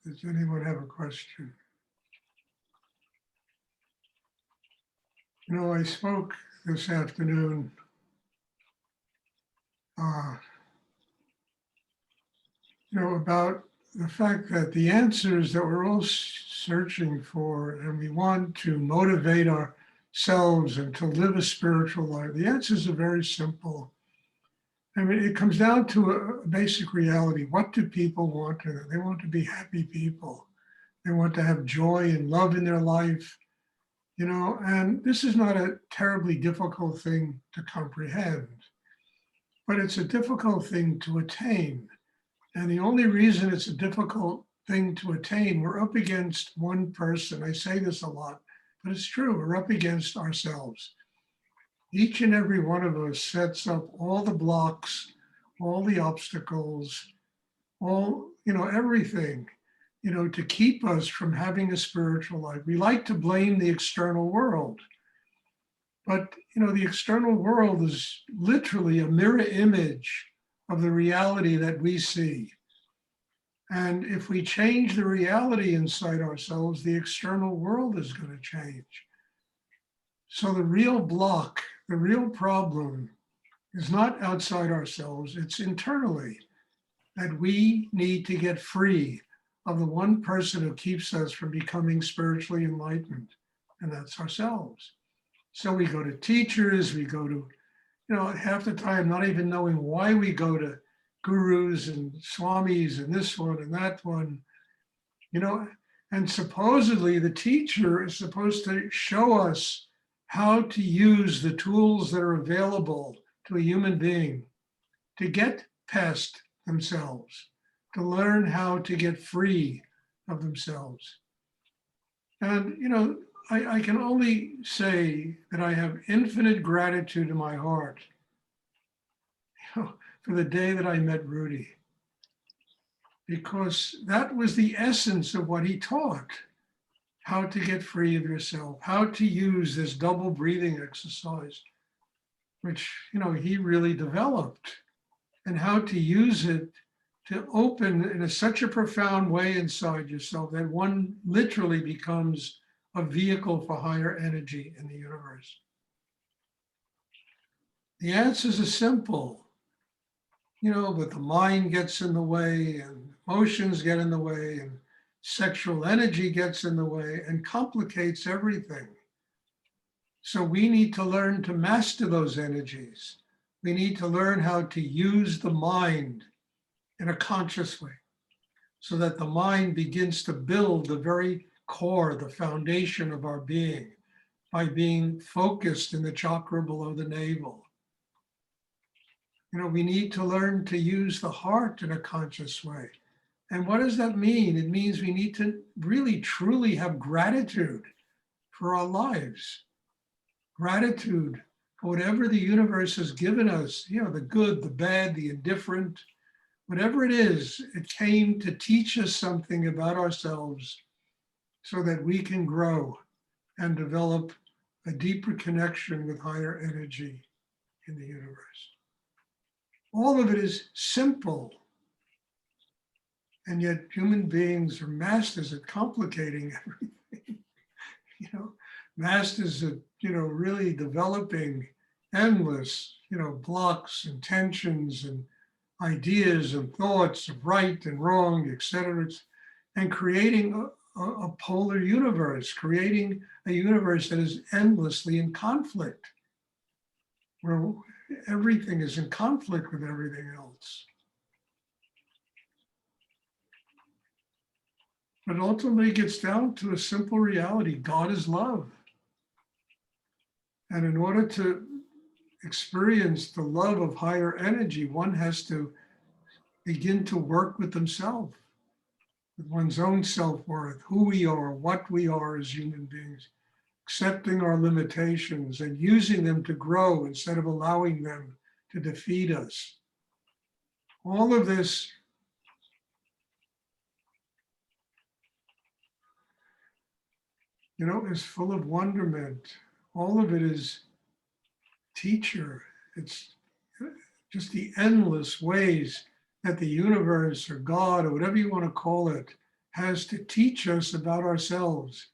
Does anyone have a question? I spoke this afternoon about the fact that the answers that we're all searching for, and we want to motivate ourselves and to live a spiritual life, the answers are very simple. I mean, it comes down to a basic reality. What do people want? They want to be happy people. They want to have joy and love in their life, and this is not a terribly difficult thing to comprehend, but it's a difficult thing to attain. And the only reason it's a difficult thing to attain, we're up against one person. I say this a lot, but it's true. We're up against ourselves. Each and every one of us sets up all the blocks, all the obstacles, everything, to keep us from having a spiritual life. We like to blame the external world, but, the external world is literally a mirror image of the reality that we see. And if we change the reality inside ourselves, the external world is going to change. So the real block, the real problem is not outside ourselves, it's internally, that we need to get free of the one person who keeps us from becoming spiritually enlightened, and that's ourselves. So we go to teachers, we go to, half the time not even knowing why we go to gurus and swamis and this one and that one, and supposedly the teacher is supposed to show us how to use the tools that are available to a human being to get past themselves, to learn how to get free of themselves. And, I can only say that I have infinite gratitude in my heart for the day that I met Rudy, because that was the essence of what he taught: how to get free of yourself, how to use this double breathing exercise, which, he really developed, and how to use it to open in such a profound way inside yourself that one literally becomes a vehicle for higher energy in the universe. The answers are simple, but the mind gets in the way, and emotions get in the way, and sexual energy gets in the way and complicates everything. So we need to learn to master those energies. We need to learn how to use the mind in a conscious way, so that the mind begins to build the very core, the foundation of our being, by being focused in the chakra below the navel. We need to learn to use the heart in a conscious way. And what does that mean? It means we need to really, truly have gratitude for our lives. Gratitude for whatever the universe has given us, the good, the bad, the indifferent, whatever it is, it came to teach us something about ourselves so that we can grow and develop a deeper connection with higher energy in the universe. All of it is simple, and yet human beings are masters at complicating everything. Masters at, really developing endless, blocks and tensions and ideas and thoughts of right and wrong, et cetera, and creating a polar universe, creating a universe that is endlessly in conflict, where everything is in conflict with everything else. But ultimately it gets down to a simple reality: God is love. And in order to experience the love of higher energy, one has to begin to work with themselves, with one's own self-worth, who we are, what we are as human beings, accepting our limitations and using them to grow instead of allowing them to defeat us. All of this is full of wonderment. All of it is teacher. It's just the endless ways that the universe or God or whatever you want to call it has to teach us about ourselves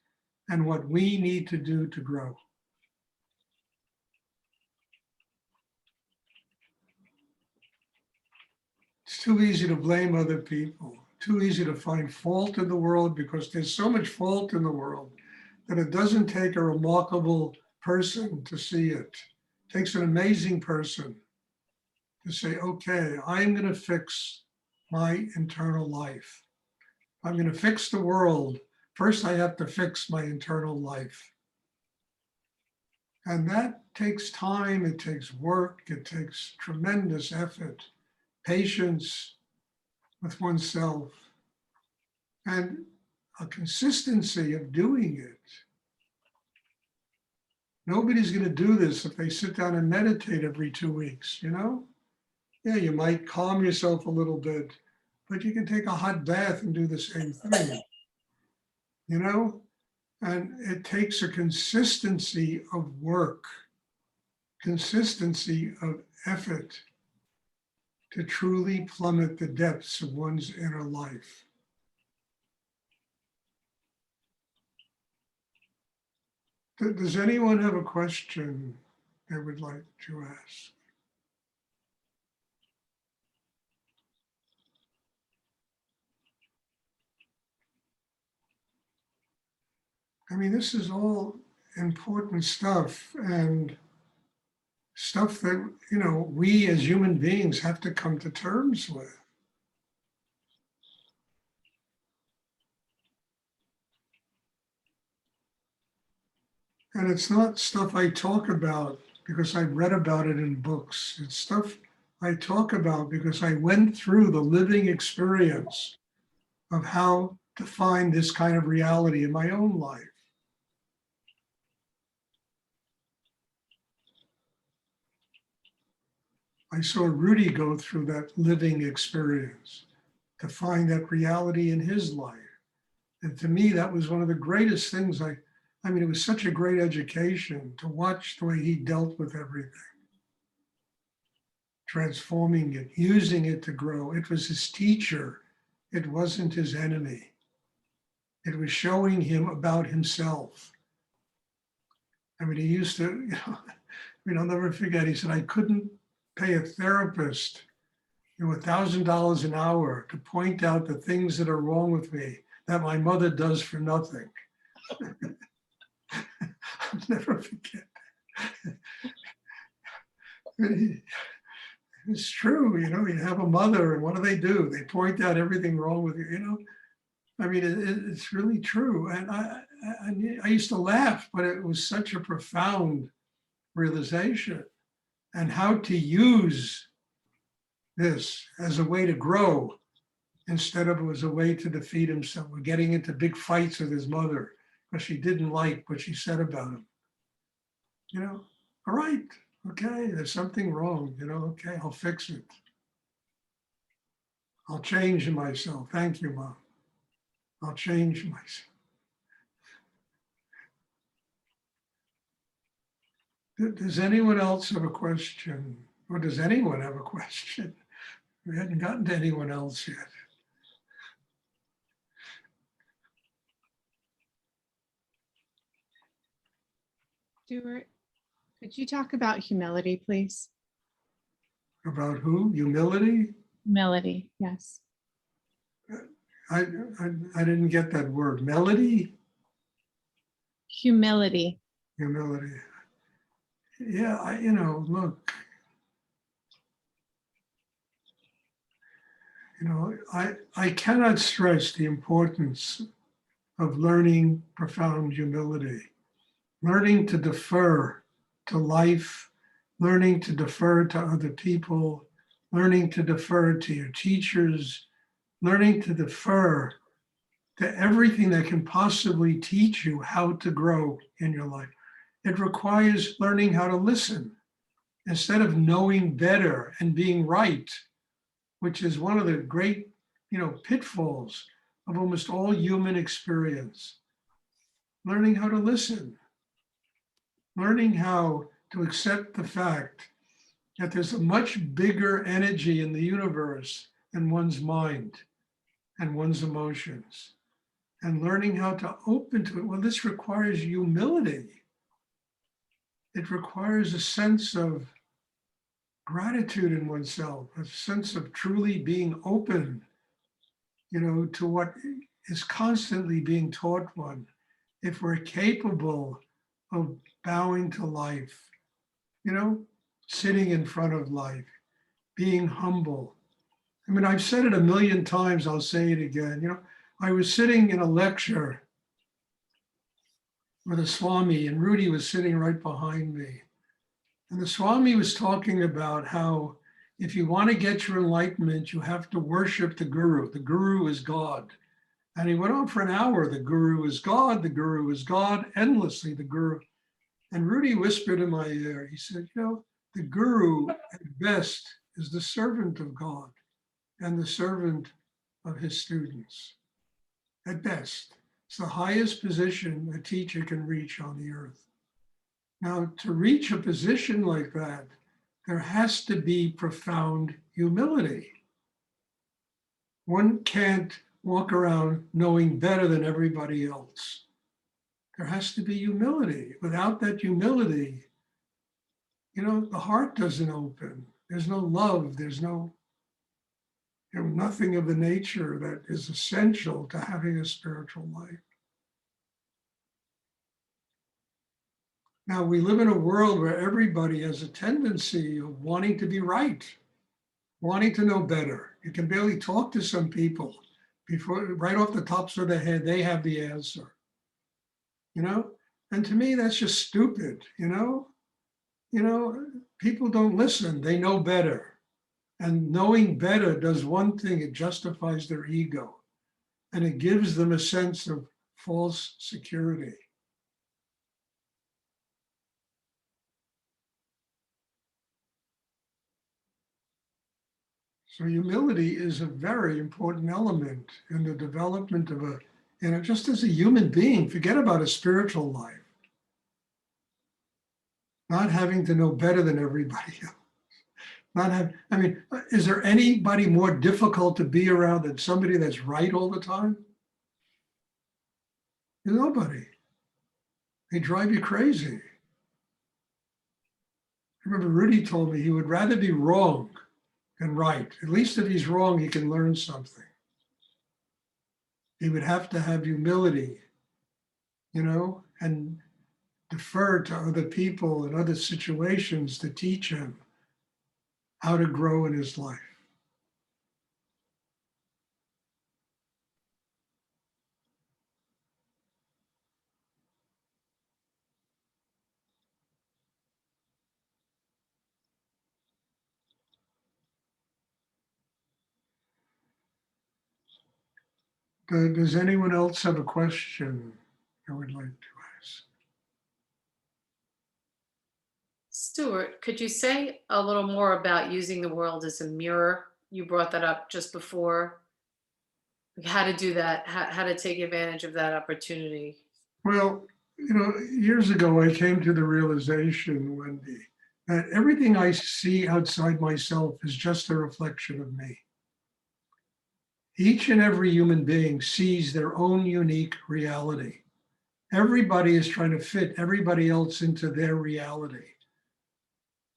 and what we need to do to grow. It's too easy to blame other people, too easy to find fault in the world, because there's so much fault in the world that it doesn't take a remarkable person to see it. It takes an amazing person to say, okay, I'm going to fix my internal life. I'm going to fix the world. First, I have to fix my internal life. And that takes time, it takes work, it takes tremendous effort, patience with oneself, and a consistency of doing it. Nobody's going to do this if they sit down and meditate every 2 weeks, you know? Yeah, you might calm yourself a little bit, but you can take a hot bath and do the same thing, you know? And it takes a consistency of work, consistency of effort to truly plummet the depths of one's inner life. Does anyone have a question they would like to ask? I mean, this is all important stuff, and stuff that, you know, we as human beings have to come to terms with. And it's not stuff I talk about because I read about it in books. It's stuff I talk about because I went through the living experience of how to find this kind of reality in my own life. I saw Rudy go through that living experience to find that reality in his life. And to me, that was one of the greatest things. I mean, it was such a great education to watch the way he dealt with everything, transforming it, using it to grow. It was his teacher. It wasn't his enemy. It was showing him about himself. I mean, he used to, you know, I mean, I'll never forget, he said, I couldn't pay a therapist, you know, $1,000 an hour to point out the things that are wrong with me that my mother does for nothing. I'll never forget. It's true, you know, you have a mother and what do? They point out everything wrong with you, you know? I mean, it's really true. And I used to laugh, but it was such a profound realization, and how to use this as a way to grow instead of as a way to defeat himself. We're getting into big fights with his mother because she didn't like what she said about him. You know, all right, okay, there's something wrong, you know, okay, I'll fix it. I'll change myself. Thank you, Mom. I'll change myself. Does anyone else have a question? Or does anyone have a question? We hadn't gotten to anyone else yet. Stuart, could you talk about humility, please? About who? Humility? Humility, yes. I didn't get that word. Melody? Humility. Humility. Yeah, you know, look, you know, I cannot stress the importance of learning profound humility, learning to defer to life, learning to defer to other people, learning to defer to your teachers, learning to defer to everything that can possibly teach you how to grow in your life. It requires learning how to listen instead of knowing better and being right, which is one of the great, you know, pitfalls of almost all human experience. Learning how to listen, learning how to accept the fact that there's a much bigger energy in the universe than one's mind and one's emotions. and learning how to open to it. Well, this requires humility. It requires a sense of gratitude in oneself, a sense of truly being open, to what is constantly being taught one. If we're capable of bowing to life, sitting in front of life, being humble. I mean, I've said it a million times, I'll say it again. I was sitting in a lecture with a Swami, and Rudy was sitting right behind me. And the Swami was talking about how if you want to get your enlightenment, you have to worship the Guru. The Guru is God. And he went on for an hour. The Guru is God. The Guru is God. Endlessly, the Guru. And Rudy whispered in my ear, he said, the Guru at best is the servant of God and the servant of his students. At best, it's the highest position a teacher can reach on the earth. Now, to reach a position like that, there has to be profound humility. One can't walk around knowing better than everybody else. There has to be humility. Without that humility, the heart doesn't open. There's no love. There's nothing of the nature that is essential to having a spiritual life. Now, we live in a world where everybody has a tendency of wanting to be right, wanting to know better. You can barely talk to some people before, right off the tops of their head, they have the answer. And to me, that's just stupid. People don't listen. They know better. And knowing better does one thing: it justifies their ego, and it gives them a sense of false security. So humility is a very important element in the development of just as a human being. Forget about a spiritual life. Not having to know better than everybody else. Is there anybody more difficult to be around than somebody that's right all the time? There's nobody. They drive you crazy. I remember Rudy told me he would rather be wrong than right. At least if he's wrong, he can learn something. He would have to have humility, and defer to other people and other situations to teach him how to grow in his life. Does anyone else have a question I would like to ask? Stuart, could you say a little more about using the world as a mirror? You brought that up just before. Like how to do that, how to take advantage of that opportunity. Well, years ago, I came to the realization, Wendy, that everything I see outside myself is just a reflection of me. Each and every human being sees their own unique reality. Everybody is trying to fit everybody else into their reality.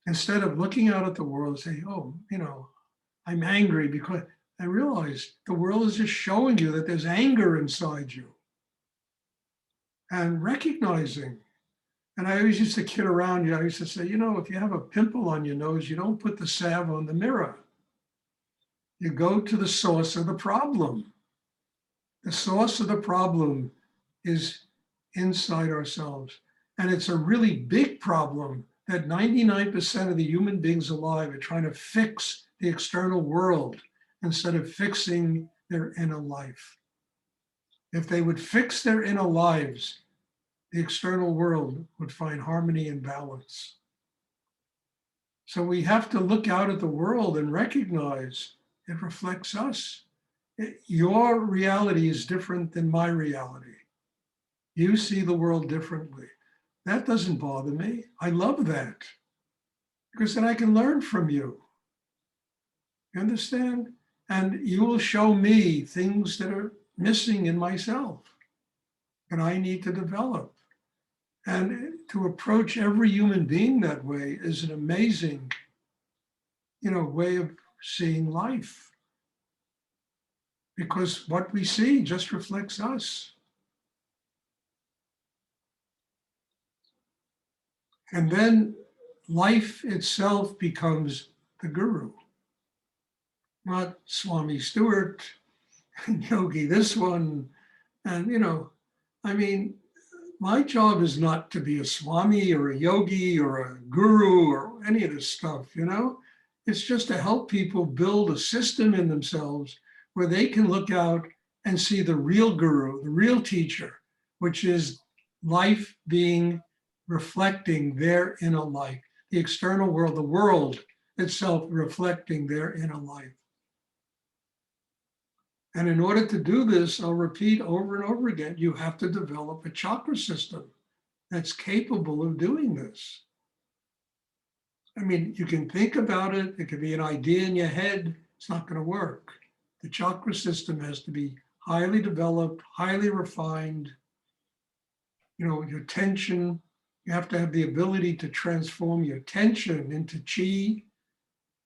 Instead of looking out at the world and saying, oh, I'm angry because I realized the world is just showing you that there's anger inside you. And recognizing, and I always used to kid around, I used to say, if you have a pimple on your nose, you don't put the salve on the mirror. You go to the source of the problem. The source of the problem is inside ourselves. And it's a really big problem that 99% of the human beings alive are trying to fix the external world instead of fixing their inner life. If they would fix their inner lives, the external world would find harmony and balance. So we have to look out at the world and recognize it reflects us. Your reality is different than my reality. You see the world differently. That doesn't bother me. I love that because then I can learn from you. You understand? And you will show me things that are missing in myself. and I need to develop. And to approach every human being that way is an amazing, way of seeing life. Because what we see just reflects us. And then life itself becomes the guru, not Swami Stuart and Yogi this one. And, I mean, my job is not to be a Swami or a yogi or a guru or any of this stuff, It's just to help people build a system in themselves where they can look out and see the real guru, the real teacher, which is life being reflecting their inner life, the external world, the world itself reflecting their inner life. And in order to do this, I'll repeat over and over again, you have to develop a chakra system that's capable of doing this. I mean, you can think about it. It could be an idea in your head. It's not going to work. The chakra system has to be highly developed, highly refined. Your tension, you have to have the ability to transform your tension into chi,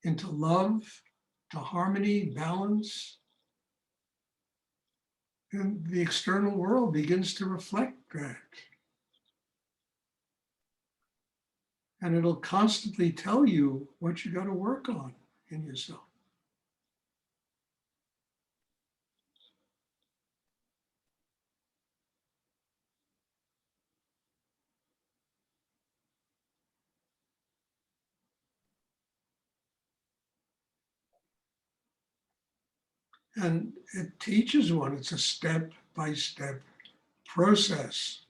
into love, to harmony, balance. And the external world begins to reflect that. And it'll constantly tell you what you got to work on in yourself. And it teaches one, it's a step-by-step process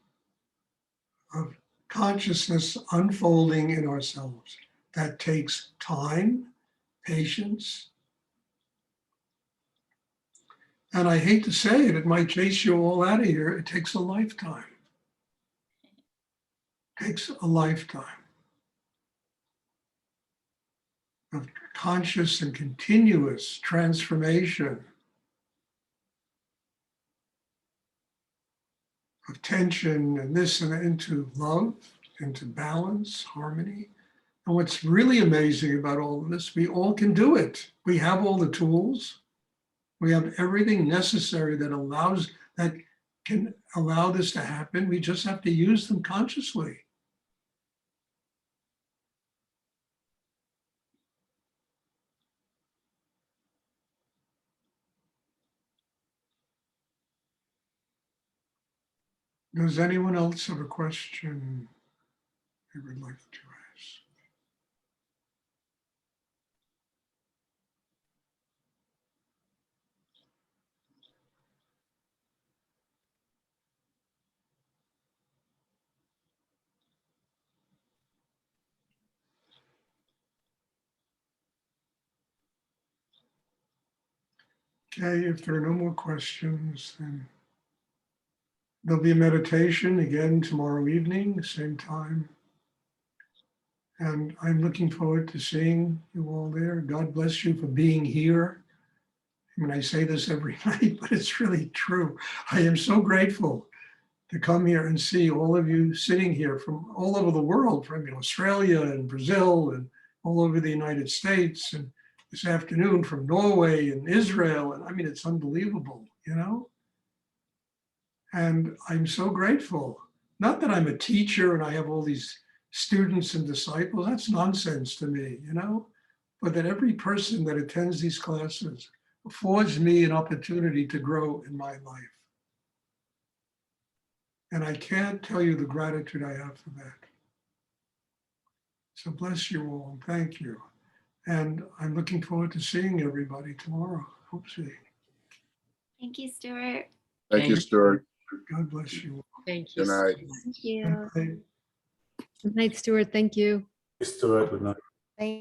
of consciousness unfolding in ourselves. That takes time, patience. And I hate to say it, it might chase you all out of here. It takes a lifetime. It takes a lifetime of conscious and continuous transformation of tension and this and that into love, into balance, harmony. And what's really amazing about all of this, we all can do it. We have all the tools. We have everything necessary that can allow this to happen. We just have to use them consciously. Does anyone else have a question they would like to ask? Okay, if there are no more questions, then there'll be a meditation again tomorrow evening, same time. And I'm looking forward to seeing you all there. God bless you for being here. I mean, I say this every night, but it's really true. I am so grateful to come here and see all of you sitting here from all over the world, from Australia and Brazil and all over the United States, and this afternoon from Norway and Israel. And I mean, it's unbelievable, And I'm so grateful. Not that I'm a teacher and I have all these students and disciples, that's nonsense to me, But that every person that attends these classes affords me an opportunity to grow in my life. And I can't tell you the gratitude I have for that. So bless you all, and thank you. And I'm looking forward to seeing everybody tomorrow, hopefully. Thank you, Stuart. Thank you, Stuart. God bless you all. Thank you. Good night. Thank you. Bye. Good night, Stuart. Thank you. Stuart, good night.